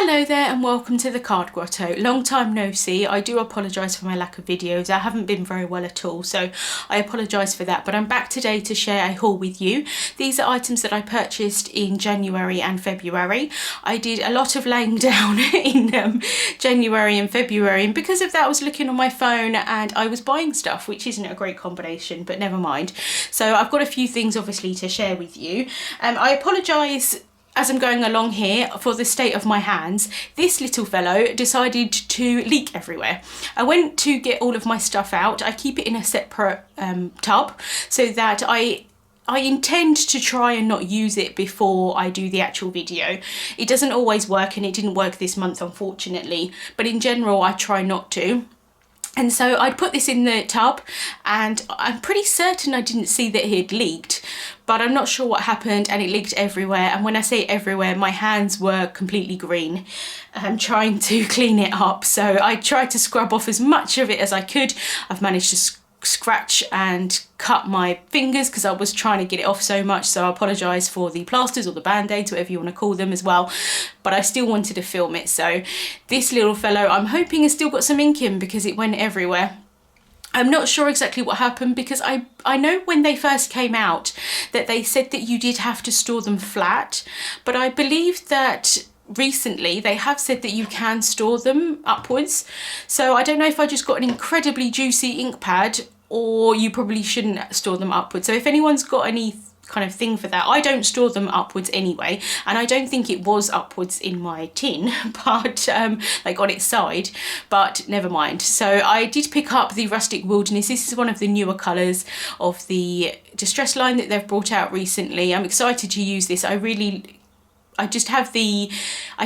Hello there and welcome to the Card Grotto. Long time no see. I do apologise for my lack of videos. I haven't been very well at all, so I apologise for that, but I'm back today to share a haul with you. These are items that I purchased in January and February. I did a lot of laying down in January and February, and because of that I was looking on my phone and I was buying stuff, which isn't a great combination, but never mind. So I've got a few things obviously to share with you. I apologise as I'm going along here for the state of my hands. This little fellow decided to leak everywhere. I went to get all of my stuff out. I keep it in a separate tub so that I intend to try and not use it before I do the actual video. It doesn't always work, and it didn't work this month unfortunately, but in general I try not to. And so I'd put this in the tub and I'm pretty certain I didn't see that it had leaked, but I'm not sure what happened, and it leaked everywhere. And when I say everywhere, my hands were completely green trying to clean it up. So I tried to scrub off as much of it as I could. I've managed to scratch and cut my fingers because I was trying to get it off so much, so I apologise for the plasters or the band-aids, whatever you want to call them as well, but I still wanted to film it. So this little fellow, I'm hoping has still got some ink in because it went everywhere. I'm not sure exactly what happened because I know when they first came out that they said that you did have to store them flat, but I believe that recently they have said that you can store them upwards. So I don't know if I just got an incredibly juicy ink pad, or you probably shouldn't store them upwards. So if anyone's got any kind of thing for that, I don't store them upwards anyway, and I don't think it was upwards in my tin, but like on its side, but never mind. So I did pick up the Rustic Wilderness. This is one of the newer colours of the distress line that they've brought out recently. I'm excited to use this. I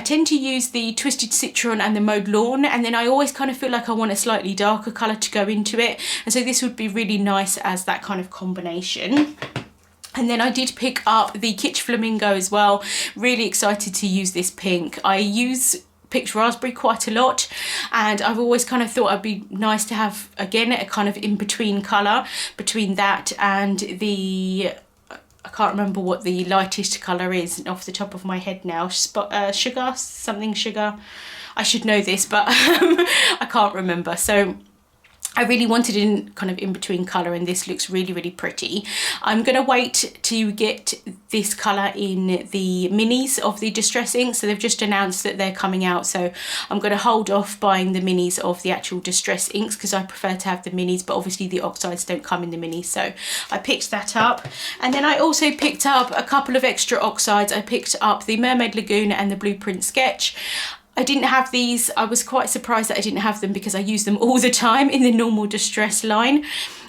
tend to use the Twisted Citron and the Mowed Lawn, and then I always kind of feel like I want a slightly darker colour to go into it, and so this would be really nice as that kind of combination. And then I did pick up the Kitsch Flamingo as well. Really excited to use this pink. I use picked raspberry quite a lot, and I've always kind of thought it'd be nice to have again a kind of in-between colour between that and the, I can't remember what the lightest colour is off the top of my head now. Sugar, something sugar. I should know this, but I can't remember. So I really wanted in kind of in between colour, and this looks really, really pretty. I'm going to wait to get this colour in the minis of the Distress ink. So they've just announced that they're coming out, so I'm going to hold off buying the minis of the actual Distress inks because I prefer to have the minis, but obviously the oxides don't come in the minis, so I picked that up. And then I also picked up a couple of extra oxides. I picked up the Mermaid Lagoon and the Blueprint Sketch. I didn't have these. I was quite surprised that I didn't have them because I use them all the time in the normal Distress line.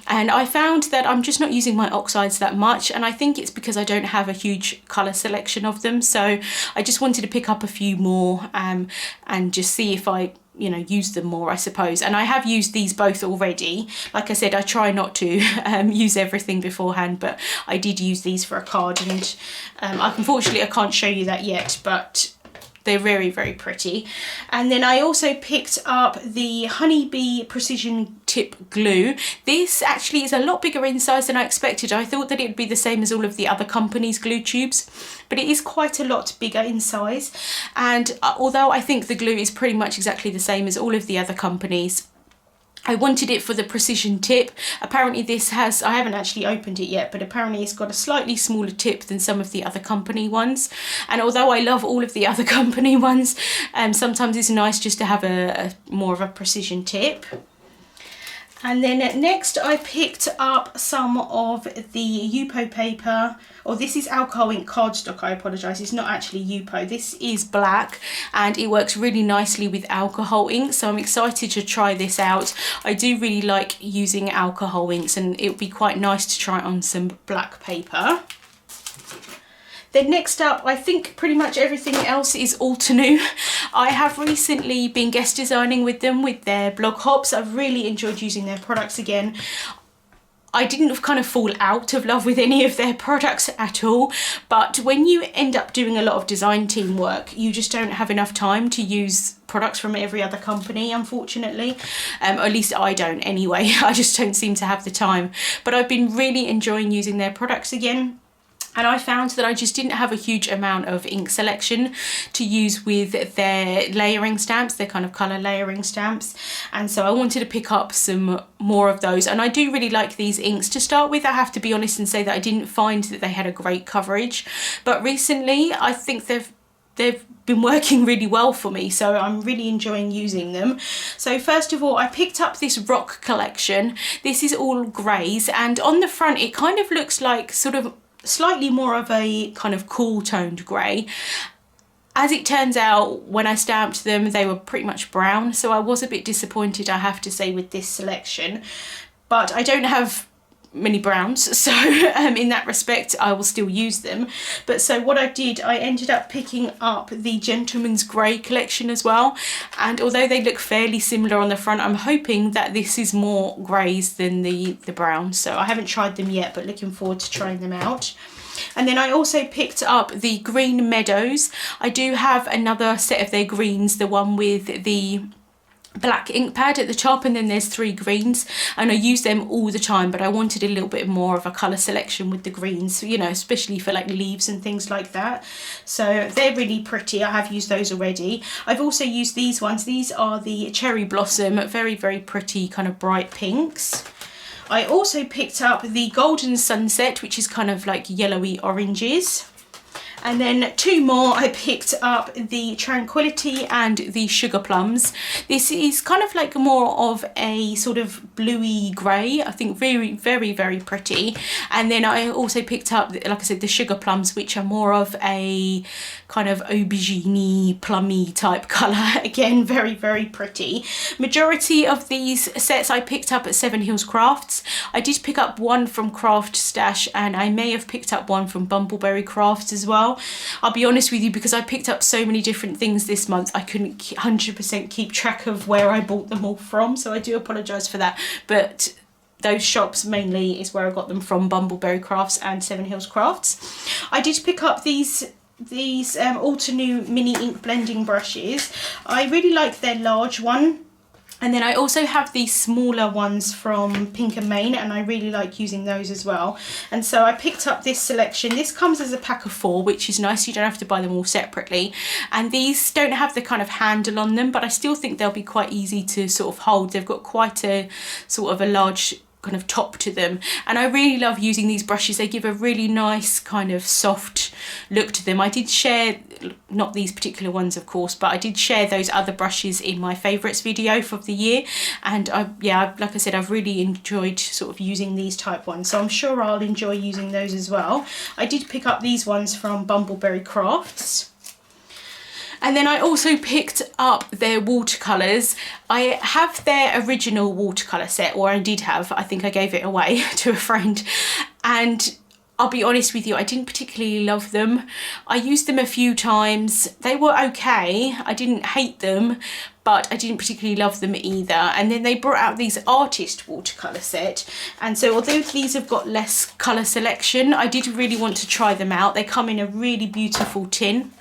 And I found that I'm just not using my oxides that much, and I think it's because I don't have a huge colour selection of them. So I just wanted to pick up a few more and just see if I use them more, I suppose. And I have used these both already. Like I said, I try not to use everything beforehand, but I did use these for a card, and unfortunately I can't show you that yet, but they're very, very pretty. And then I also picked up the Honeybee Precision Tip Glue. This actually is a lot bigger in size than I expected. I thought that it would be the same as all of the other companies' glue tubes, but it is quite a lot bigger in size. And although I think the glue is pretty much exactly the same as all of the other companies, I wanted it for the precision tip. Apparently this has, I haven't actually opened it yet, but apparently it's got a slightly smaller tip than some of the other company ones. And although I love all of the other company ones, sometimes it's nice just to have a more of a precision tip. And then next I picked up some of the Yupo paper, or this is alcohol ink cardstock, I apologise, it's not actually Yupo. This is black and it works really nicely with alcohol ink, so I'm excited to try this out. I do really like using alcohol inks, and it would be quite nice to try on some black paper. Then next up, I think pretty much everything else is Altenew. I have recently been guest designing with them with their blog hops. I've really enjoyed using their products again. I didn't kind of fall out of love with any of their products at all, but when you end up doing a lot of design team work, you just don't have enough time to use products from every other company, unfortunately. Or at least I don't anyway. I just don't seem to have the time. But I've been really enjoying using their products again. And I found that I just didn't have a huge amount of ink selection to use with their layering stamps, their kind of colour layering stamps. And so I wanted to pick up some more of those. And I do really like these inks. To start with, I have to be honest and say that I didn't find that they had a great coverage. But recently, I think they've been working really well for me, so I'm really enjoying using them. So first of all, I picked up this rock collection. This is all greys, and on the front it kind of looks like sort of slightly more of a kind of cool toned grey. As it turns out, when I stamped them, they were pretty much brown, so I was a bit disappointed, I have to say, with this selection. But I don't have many browns, so in that respect I will still use them. But so what I did, I ended up picking up the Gentleman's Grey collection as well, and although they look fairly similar on the front, I'm hoping that this is more greys than the browns. So I haven't tried them yet, but looking forward to trying them out. And then I also picked up the green Meadows. I do have another set of their greens, the one with the black ink pad at the top, and then there's 3 greens, and I use them all the time, but I wanted a little bit more of a colour selection with the greens, you know, especially for like leaves and things like that. So they're really pretty. I have used those already. I've also used these ones. These are the Cherry Blossom, very, very pretty kind of bright pinks. I also picked up the Golden Sunset, which is kind of like yellowy oranges. And then 2 more, I picked up the Tranquility and the Sugar Plums. This is kind of like more of a sort of bluey grey, I think very, very, very pretty. And then I also picked up, like I said, the Sugar Plums, which are more of a kind of aubergine plummy type colour. Again, very, very pretty. Majority of these sets I picked up at Seven Hills Crafts. I did pick up one from Craft Stash, and I may have picked up one from Bumbleberry Crafts as well. I'll be honest with you, because I picked up so many different things this month, I couldn't 100% keep track of where I bought them all from, so I do apologise for that. But those shops mainly is where I got them from, Bumbleberry Crafts and Seven Hills Crafts. I did pick up these Altenew mini ink blending brushes. I really like their large one. And then I also have these smaller ones from Pink and Main, and I really like using those as well. And so I picked up this selection. This comes as a pack of 4, which is nice. You don't have to buy them all separately. And these don't have the kind of handle on them, but I still think they'll be quite easy to sort of hold. They've got quite a sort of a large kind of top to them, and I really love using these brushes. They give a really nice kind of soft look to them. I did share, not these particular ones of course, but I did share those other brushes in my favourites video for the year, and yeah, like I said, I've really enjoyed sort of using these type ones, so I'm sure I'll enjoy using those as well. I did pick up these ones from Bumbleberry Crafts. And then I also picked up their watercolours. I have their original watercolour set, or I did have, I think I gave it away to a friend, and I'll be honest with you, I didn't particularly love them. I used them a few times. They were okay, I didn't hate them, but I didn't particularly love them either. And then they brought out these artist watercolour set, and so although these have got less colour selection, I did really want to try them out. They come in a really beautiful tin,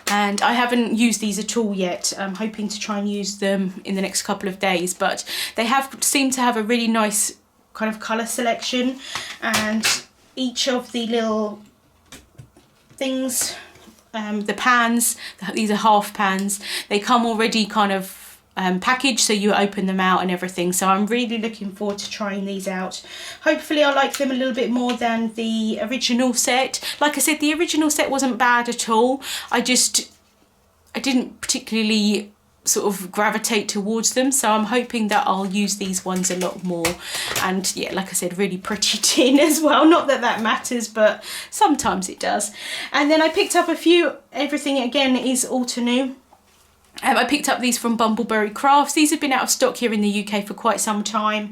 and I haven't used these at all yet. I'm hoping to try and use them in the next couple of days, but they seem to have a really nice kind of colour selection, and each of the little things, the pans, these are half pans, they come already kind of packaged, so you open them out and everything. So I'm really looking forward to trying these out. Hopefully I like them a little bit more than the original set. Like I said, the original set wasn't bad at all. I didn't particularly sort of gravitate towards them, so I'm hoping that I'll use these ones a lot more. And yeah, like I said, really pretty tin as well. Not that that matters, but sometimes it does. And then I picked up a few, everything again is Altenew. I picked up these from Bumbleberry Crafts. These have been out of stock here in the UK for quite some time,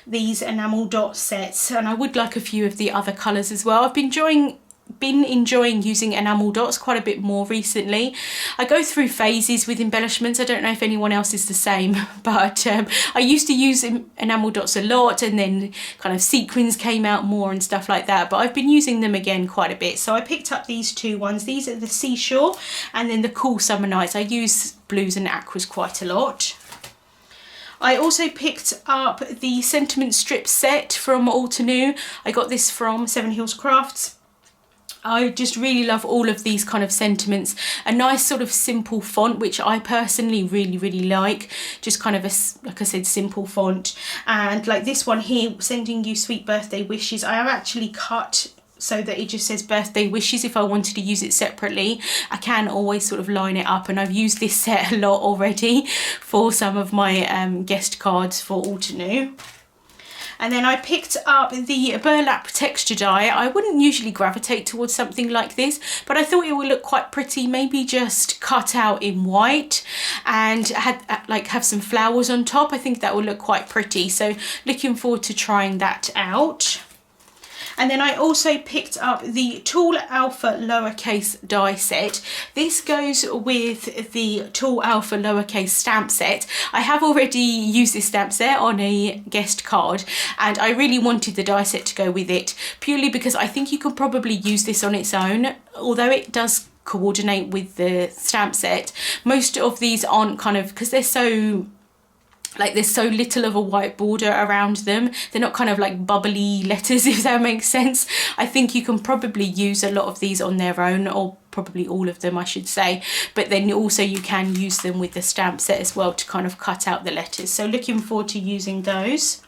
these enamel dot sets, and I would like a few of the other colours as well. I've been enjoying using enamel dots quite a bit more recently. I go through phases with embellishments. I don't know if anyone else is the same, but I used to use enamel dots a lot, and then kind of sequins came out more and stuff like that, but I've been using them again quite a bit. So I picked up these 2 ones. These are the Seashore and then the Cool Summer Nights. I use blues and aquas quite a lot. I also picked up the Sentiment Strip set from Altenew. I got this from Seven Hills Crafts. I just really love all of these kind of sentiments. A nice sort of simple font, which I personally really like. Just kind of a, like I said, simple font. And like this one here, sending you sweet birthday wishes, I have actually cut so that it just says birthday wishes. If I wanted to use it separately, I can always sort of line it up, and I've used this set a lot already for some of my guest cards for Altenew. And then I picked up the burlap texture die. I wouldn't usually gravitate towards something like this, but I thought it would look quite pretty, maybe just cut out in white and have some flowers on top. I think that would look quite pretty, so looking forward to trying that out. And then I also picked up the Tall Alpha lowercase die set. This goes with the Tall Alpha lowercase stamp set. I have already used this stamp set on a guest card, and I really wanted the die set to go with it, purely because I think you could probably use this on its own, although it does coordinate with the stamp set. Most of these aren't kind of, because they're so, like, there's so little of a white border around them, they're not kind of like bubbly letters, if that makes sense. I think you can probably use a lot of these on their own, or probably all of them I should say, but then also you can use them with the stamp set as well to kind of cut out the letters. So looking forward to using those.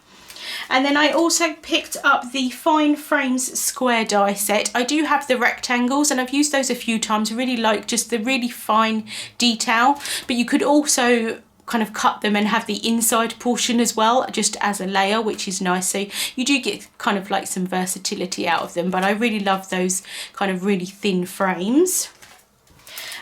And then I also picked up the Fine Frames square die set. I do have the rectangles and I've used those a few times. I really like just the really fine detail, but you could also kind of cut them and have the inside portion as well, just as a layer, which is nice. So you do get kind of like some versatility out of them, but I really love those kind of really thin frames.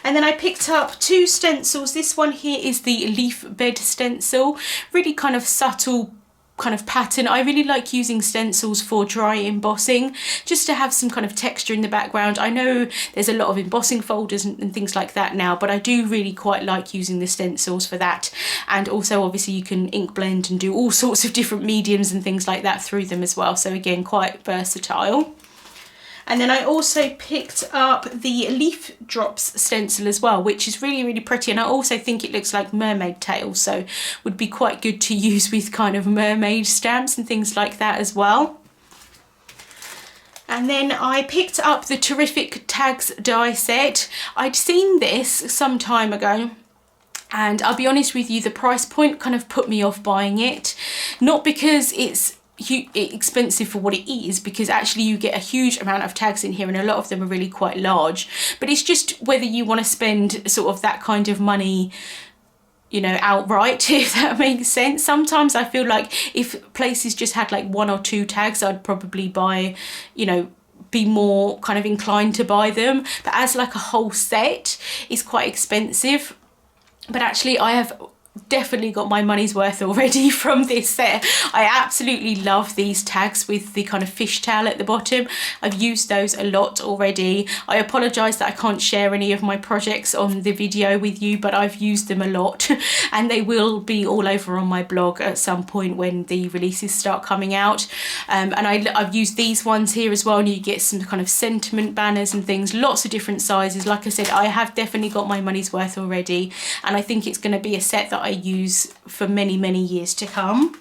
And then I picked up two stencils. This one here is the leaf bed stencil, really kind of subtle kind of pattern. I really like using stencils for dry embossing, just to have some kind of texture in the background. I know there's a lot of embossing folders and things like that now, but I do really quite like using the stencils for that. And also obviously you can ink blend and do all sorts of different mediums and things like that through them as well, so again quite versatile. And then I also picked up the Leaf Drops stencil as well, which is really pretty, and I also think it looks like mermaid tails, so would be quite good to use with kind of mermaid stamps and things like that as well. And then I picked up the Terrific Tags die set. I'd seen this some time ago, and I'll be honest with you, the price point kind of put me off buying it. Not because it's expensive for what it is, because actually you get a huge amount of tags in here and a lot of them are really quite large, but it's just whether you want to spend sort of that kind of money, you know, outright, if that makes sense. Sometimes I feel like if places just had like one or two tags, I'd probably buy, you know, be more kind of inclined to buy them, but as like a whole set is quite expensive. But actually I have definitely got my money's worth already from this set. I absolutely love these tags with the kind of fishtail at the bottom. I've used those a lot already. I apologise that I can't share any of my projects on the video with you, but I've used them a lot and they will be all over on my blog at some point when the releases start coming out. And I've used these ones here as well, and you get some kind of sentiment banners and things, lots of different sizes. Like I said, I have definitely got my money's worth already, and I think it's going to be a set that I use for many years to come.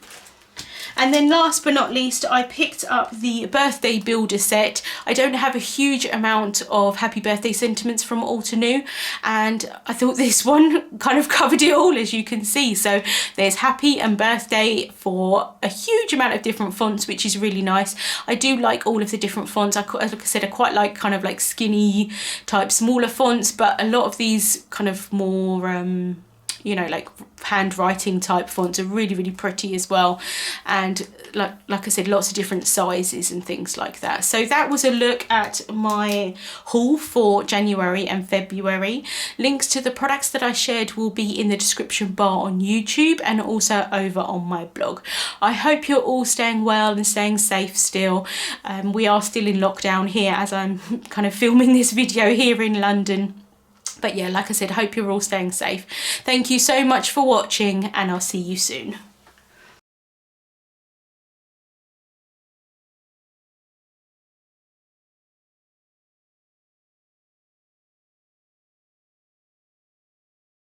And then last but not least, I picked up the Birthday Builder set. I don't have a huge amount of happy birthday sentiments from Altenew, and I thought this one kind of covered it all, as you can see. So there's happy and birthday for a huge amount of different fonts, which is really nice. I do like all of the different fonts. Like I said, I quite like kind of like skinny type smaller fonts, but a lot of these kind of more you know, like handwriting type fonts are really pretty as well, and like I said, lots of different sizes and things like that. So that was a look at my haul for January and February. Links to the products that I shared will be in the description bar on YouTube and also over on my blog. I hope you're all staying well and staying safe still. We are still in lockdown here as I'm kind of filming this video here in London. But yeah, like I said, hope you're all staying safe. Thank you so much for watching, and I'll see you soon.